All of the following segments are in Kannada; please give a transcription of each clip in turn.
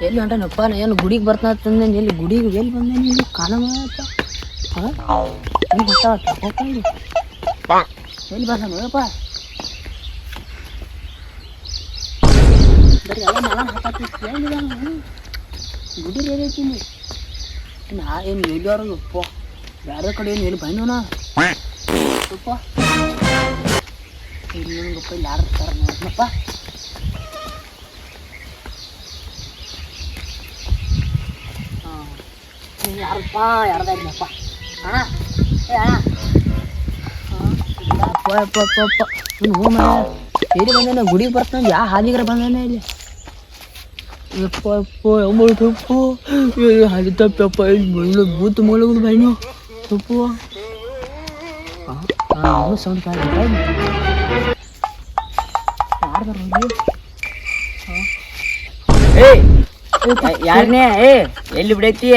ಎಲ್ಲಿ ಹೊಂಟಾನಪ್ಪ? ನಾ ಏನು ಗುಡಿಗೆ ಬರ್ತಾನೆ ಎಲ್ಲಿ ಗುಡಿಗೆ ಎಲ್ಲಿ ಬಂದೇನಿ ಇಲ್ಲಿ ಕಾಣಪ್ಪ. ಎಲ್ಲಿ ಬರ್ತಾವ ಎಲ್ಲಿ ಬರ್ತಾನಪ್ಪ? ಬರೀ ಎಲ್ಲ ಮಲ ಹಾಕಿ ಗುಡಿ ಏನೈತೀನಿ ನಾ ಏನು ಎಲ್ಲಿಯವ್ರಪ್ಪ ಬೇರೆ ಕಡೆ ಏನು ಎಲ್ಲಿ ಬಂದವನ ಅಪ್ಪ ಇಲ್ಲಿ ನನಗಪ್ಪ ಇಲ್ಲಿ ಯಾರು ಇರ್ತಾರ ನೋಡಪ್ಪ. ಯಾರಪ್ಪ ಯಾರ್ದಾಗಿನಪ್ಪ ಅಣ್ಣ ಏ ಅಣ್ಣ ಅಪ್ಪ ಇನ್ನು ಹೋ ಮನೆ ಎಲ್ಲಿ ಬಂದಾನೆ ಗುಡಿಗೆ ಬರ್ತಾನೆ ಯಾವ ಹಾದಿಗಾರ ಬಂದಾನೆ ಇಲ್ಲಿ ಯಪ್ಪ ಅಪ್ಪ ಅಮ್ಮಪ್ಪ ಹಾದಿ ತಪ್ಪಪ್ಪ ಇಲ್ಲಿ ಮುಳ್ಳು ಬೂತ್ ಮುಳುಗುದು ಬೈನು ತಪ್ಪು ಸೌಂಡ್ ಯಾರನೇ ಎಲ್ಲಿ ಬಿಡೈತಿ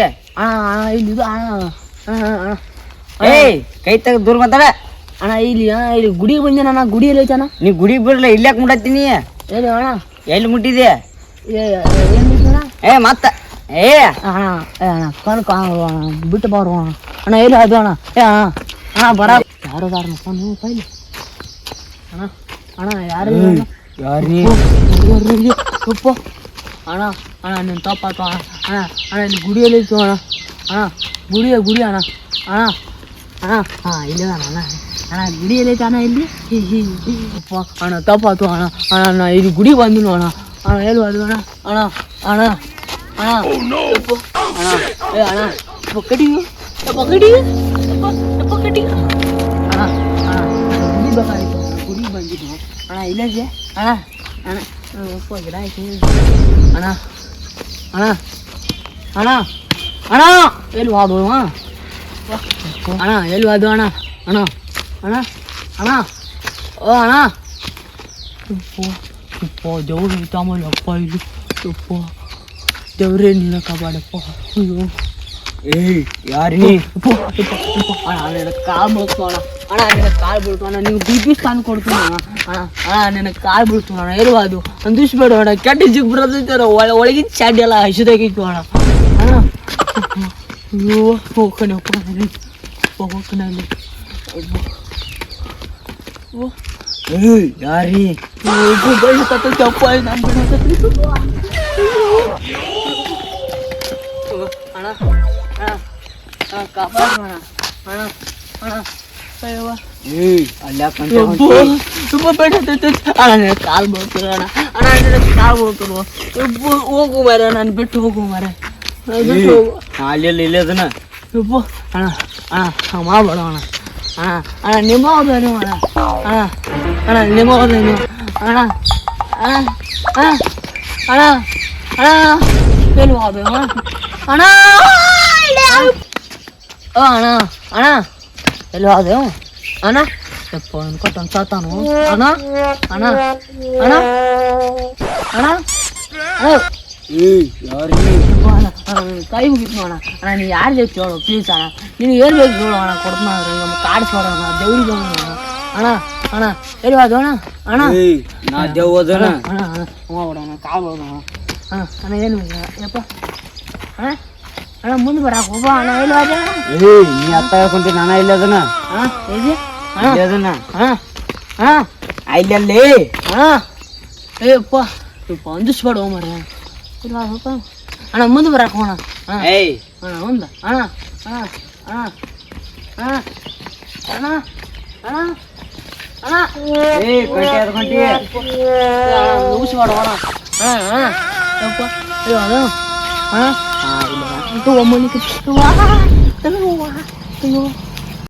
ಇಲ್ಲಿ ಇದು ಕೈ ತಗ ದೂರ ಮಾತಾಡ ಅಣ್ಣ ಇಲ್ಲಿ ಇಲ್ಲಿ ಗುಡಿಗೆ ಬಂದೇನ ಅಣ್ಣ ಗುಡಿಯಲ್ಲಿ ಐತಣ್ಣ. ನೀ ಗುಡಿಗೆ ಬಿಡ್ಲ ಇಲ್ಲಾಕ್ ಮುಟ್ಟತ್ತೀನಿ ಎಲ್ಲಿ ಅಣ್ಣ ಎಲ್ಲಿ ಮುಟ್ಟಿದೆ ಏನು ಮತ್ತ ಅಣ್ಣ ಅಣ್ಣ ಕಣ್ ಬಿಟ್ಟು ಬಾರು ಅಣ್ಣ ಎಲ್ಲಿ ಅದು ಅಣ್ಣ ಅಣ್ಣ ಬರ ಯಾರದಾರ ನೀವು ಕೈಲಿ ಅಣ್ಣ ಅಣ್ಣ ಯಾರು ಉಪ್ಪು ಅಣ್ಣ ಅಣ್ಣ ನೀನು ತಪ್ಪಾಯ್ತು ಅಣ್ಣ ಅಣ್ಣ ಅಣ್ಣ ಇಲ್ಲಿ ಗುಡಿಯಲ್ಲಿ ಇತ್ತು ಅಣ್ಣ ಗುಡಿ ಅಣ್ಣ ಇಲ್ಲಿ ಅಣ್ಣ ಅಣ್ಣ ಗುಡಿಯಲ್ಲಿ ಐತೆ ಅಣ್ಣ ಇಲ್ಲಿ ಉಪ್ಪ ಅಣ್ಣ ತಪ್ಪಾಯ್ತು ಅಣ್ಣ ಅಣ್ಣ ಇಲ್ಲಿ ಗುಡಿ ಬಂದಿಲ್ಲ ಅಣ್ಣ ಎಲ್ಲಿ ಅದು ಅಣ್ಣ ಅಣ್ಣ ಉಪ್ಪು ಅಣ್ಣ ಅಣ್ಣ ಕಡಿಯು ಕಡಿ ಅಣ್ಣ ಗುಡಿ ಬೇಕಾಗಿತ್ತು ಗುಡಿ ಬಂದಿದ್ದು ಅಣ್ಣ ಇಲ್ಲೇ ಅಣ್ಣ ಉಪ್ಪು ಗಿಡ ಆಯ್ತು ಅಣ್ಣ ಎಲ್ಲಿ ವಾದು ಅಣ್ಣ ಎಲ್ಲಿ ವಾದು ಅಣ್ಣ ಓ ಅಣ್ಣ ಉಪ್ಪ ದೇವ್ರು ಐತಾಮಲ್ಲ ಅಪ್ಪ ಇಲ್ಲಿ ಉಪ್ಪ ದೇವ್ರೇ ನಿನ್ನ ಕಾಪಾಡಪ್ಪ ಅಯ್ಯೋ ಯಾರಿ ಅಣ್ಣ ಕಾಲು ಬೀಳ್ತು ಅಣ್ಣ ನಿನ್ನ ಕಾಲು ಬೀಳ್ತು ಅಣ್ಣ ನೀವು ಬಿ ಪಿ ಸ್ಕಾನ್ ಕೊಡ್ತೀನಿ ಅಣ್ಣ ನಿನ್ನ ಕಾಲು ಬೀಳ್ತು ಅಣ್ಣ ಎಲ್ವ ಅದು ಅಂದಿಸ್ಬೇಡ ಅಣ್ಣ ಕೆಟ್ಟ ಜಿಗ್ ಬರೋದೈತಾರ ಒಳಗಿನ ಚಾಡಿ ಎಲ್ಲ ಹಸಿದಾಗಿತ್ತು ಅಣ್ಣ ಅಯ್ಯೋ ಹೋಗ್ಕಣಪ್ಪ ಹೋಗ್ಕಣಲ್ಲಿ ಯಾರಿ ತಪ್ಪ ನಾನು ಅಣ್ಣ ಕಾಪಾಡೋಣ ಅಣ್ಣ ತುಂಬ ಬೇಡ ಅಣ್ಣ ಕಾಲು ಬೀಳ್ತೀರ ಅಣ್ಣ ಕಾಲು ಬೀಳ್ತೀರು ಹೋಗು ಮಾರ ನಾನು ಬಿಟ್ಟು ಹೋಗು ಮಾರ ಅಲ್ಲಿ ಇಲ್ಲ ಅದನ್ನ ಅಣ್ಣ ಮಾಡಬೇಡ ಅಣ್ಣ ನಿಮ್ಮ ಹೋದೇನು ಅಣ್ಣ ನಿಮ್ಮ ಹೋದೇನು ಅಣ್ಣ ಎಲ್ಲಿ ಹೋದ ಅಣ್ಣ ಎಲ್ಲಿ ಹೋದೆವು ಅಣ್ಣ ಯಪ್ಪ ಅನ್ಕೊಟ್ಟು ಅನ್ಸಾತಾನು ಅಣ್ಣ ಕೈ ಮುಗಿತು ಅಣ್ಣ ನೀನು ಯಾರು ಬೇಕು ಹೇಳು ಪ್ಲೀಸ್ ಅಣ್ಣ ನೀನು ಏನು ಬೇಕು ಹೇಳು ಅಣ್ಣ ಕೊಡ್ತಾನ ನಮ್ಮ ಕಾಡಿಸ್ಕೊಡೋಣ ದೇವ್ರಿಗೆ ಅಣ್ಣ ಎಲ್ಲಿ ಹೋದ ಅಣ್ಣ ಹೋಗೋಣ ಕಾಲು ಹೋಗೋಣ ಅಣ್ಣ ಏನು ಯಪ್ಪ ಅಣ್ಣ ಮುಂದೆ ಬರಾಕ ಹೋಗ ಅಣ್ಣ ಎಲ್ಲಿ ಹೋದ ನೀ ಅತ್ತ ಹೇಳ್ಕೊಂತಿ ನಾನ ಇಲ್ಲ ಅದನ್ನ ಅದನ್ನ ಅಲ್ಲಿ ಏಪ್ಪ ಅಂದಿಸ್ಬೇಡ ಮರ ಅಣ್ಣ ಮುಂದೆ ಬರಾಕ ಹೋಣ ಅಣ್ಣ ಮುಂದೆ ಮುಗಿಸ್ಬೇಡ ಹೋಣ ಯಪ್ಪ ಅಯ್ಯೋ ಅದು ಅಯ್ಯೋ